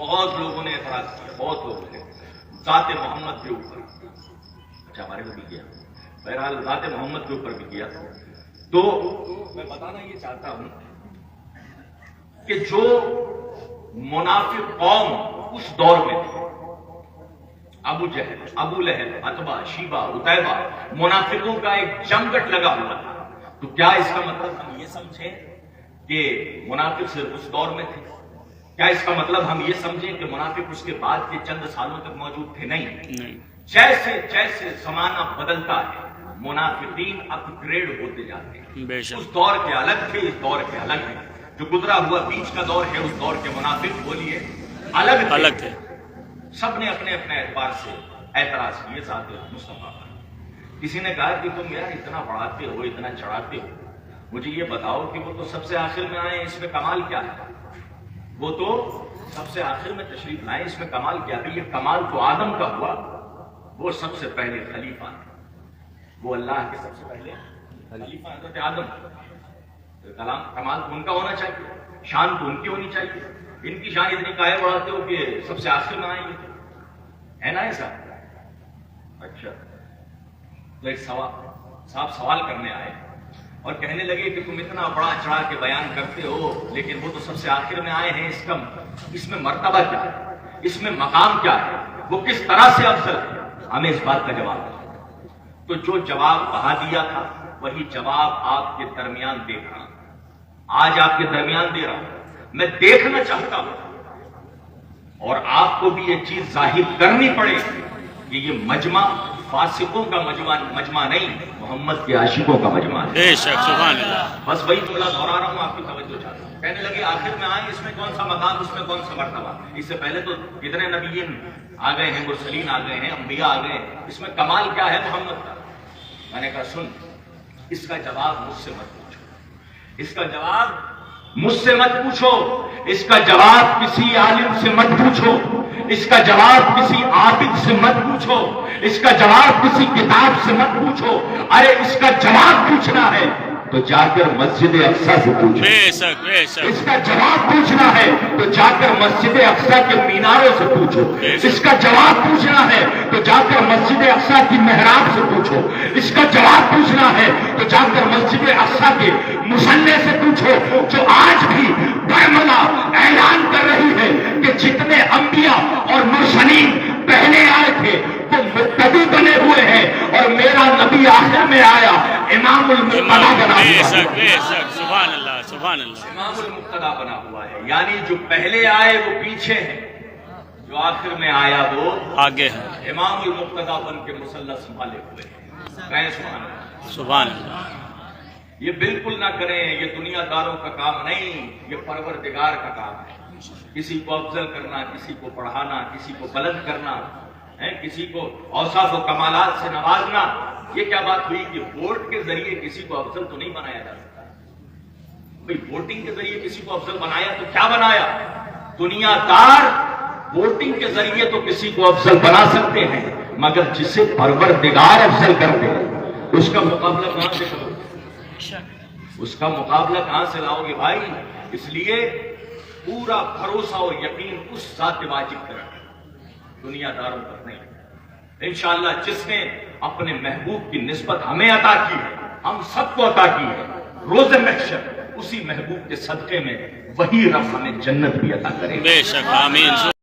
بہت لوگوں نے اعتراض کیا، بہت لوگوں نے ذات محمد کے اوپر، اچھا ہمارے کو بھی کیا، بہرحال ذات محمد کے اوپر بھی کیا. تو میں بتانا یہ چاہتا ہوں کہ جو منافق قوم اس دور میں تھے، ابو جہل، ابو لہب، عتبہ، شیبہ، عتیبہ، منافقوں کا ایک جمگٹ لگا ہوا تھا. تو کیا اس کا مطلب ہم یہ سمجھیں کہ منافق صرف اس دور میں تھے؟ کیا اس کا مطلب ہم یہ سمجھیں کہ منافق اس کے بعد کے چند سالوں تک موجود تھے؟ نہیں. جیسے جیسے زمانہ بدلتا ہے منافقین اپ گریڈ ہوتے جاتے ہیں. اس دور کے الگ تھے، اس دور کے الگ ہیں. جو گزرا ہوا بیچ کا دور ہے، اس دور کے منافق بولیے الگ تھے. سب نے اپنے اپنے اعتبار سے اعتراض کیے ذات مصطفیٰ پر. کسی نے کہا کہ تم یار اتنا بڑھاتے ہو، اتنا چڑھاتے ہو، مجھے یہ بتاؤ کہ وہ تو سب سے آخر میں آئے، اس میں کمال کیا ہے؟ وہ تو سب سے آخر میں تشریف لائے، اس میں کمال کیا ہے؟ یہ کمال تو آدم کا ہوا، وہ سب سے پہلے خلیفہ ہے، وہ اللہ کے سب سے پہلے خلیفہ حضرت آدم. کمال تو ان کا ہونا چاہیے، شان تو ان کی ہونی چاہیے. ان کی شان اتنی کاہے بڑھاتے ہو کہ سب سے آخر میں آئیں گے؟ ہے نا ایسا؟ اچھا، تو ایک صاحب سوال کرنے آئے اور کہنے لگے کہ تم اتنا بڑا چڑھا کے بیان کرتے ہو، لیکن وہ تو سب سے آخر میں آئے ہیں، اس میں مرتبہ کیا ہے؟ اس میں مقام کیا ہے؟ وہ کس طرح سے افضل ہے؟ ہمیں اس بات کا جواب ہے. تو جو جواب کہا دیا تھا وہی جواب آپ کے درمیان دے رہا ہوں. آج آپ کے درمیان دے رہا ہوں. میں دیکھنا چاہتا ہوں اور آپ کو بھی یہ چیز ظاہر کرنی پڑے کہ یہ مجمع فاسقوں کا مجمع نہیں، محمد کے عاشقوں کا مجمع ہے. بے شک، سبحان اللہ. بس وہی جملہ دہرا رہا ہوں، آپ کی توجہ چاہتا ہوں. کہنے لگے آخر میں آئے، اس میں کون سا مقام، اس میں کون سا مرتبہ؟ اس سے پہلے تو کتنے نبیین آ گئے ہیں، مرسلین آ گئے ہیں، انبیاء آ گئے ہیں، اس میں کمال کیا ہے محمد کا؟ میں نے کہا سن، اس کا جواب مجھ سے مت پوچھو، اس کا جواب مجھ سے مت پوچھو، اس کا جواب کسی عالم سے مت پوچھو، اس کا جواب کسی عابد سے مت پوچھو، اس کا جواب کسی کتاب سے مت پوچھو. ارے اس کا جواب پوچھنا ہے تو جا کر مسجد اقصیٰ سے پوچھو. اس کا جواب پوچھنا ہے تو جا کر مسجد اقصیٰ کے میناروں سے پوچھو. اس کا جواب پوچھنا ہے تو جا کر مسجد اقصیٰ کی محراب سے پوچھو. اس کا جواب پوچھنا ہے تو جا کر مسجد اقصیٰ کے مصلی سے پوچھو، جو آج بھی برملا اعلان کر رہی ہے کہ جتنے انبیاء اور مرسلین پہلے آئے تھے وہ مقتدی بنے ہوئے ہیں اور میرا نبی آخر میں آیا امام المقتدی بنا ہوا ہے. سبحان اللہ، سبحان اللہ. امام المقتدی بنا ہوا ہے، یعنی جو پہلے آئے وہ پیچھے ہیں، جو آخر میں آیا وہ آگے ہے. امام المقتدی بن کے مسلح سنبھالے ہوئے ہیں. کہیں سبحان اللہ، سبحان اللہ. یہ بالکل نہ کریں، یہ دنیا داروں کا کام نہیں، یہ پروردگار کا کام ہے. کسی کو افضل کرنا، کسی کو پڑھانا، کسی کو بلند کرنا، کسی کو اوصاف و کمالات سے نوازنا. یہ کیا بات ہوئی کہ ووٹ کے ذریعے کسی کو افضل تو نہیں بنایا جا سکتا؟ بھئی ووٹنگ کے ذریعے کسی کو افضل بنایا تو کیا بنایا؟ دنیا دار ووٹنگ کے ذریعے تو کسی کو افضل بنا سکتے ہیں، مگر جسے پروردگار افضل کرتے ہیں اس کا مقابلہ کہاں سے کرو؟ اس کا مقابلہ کہاں سے لاؤ گے بھائی؟ اس لیے پورا بھروسہ اور یقین اس ذات واجب پر رکھیں، دنیا داروں پر نہیں. انشاءاللہ جس نے اپنے محبوب کی نسبت ہمیں عطا کی ہے، ہم سب کو عطا کی ہے، روز محشر اسی محبوب کے صدقے میں وہی رب ہمیں جنت بھی عطا کرے. بے شک، آمین.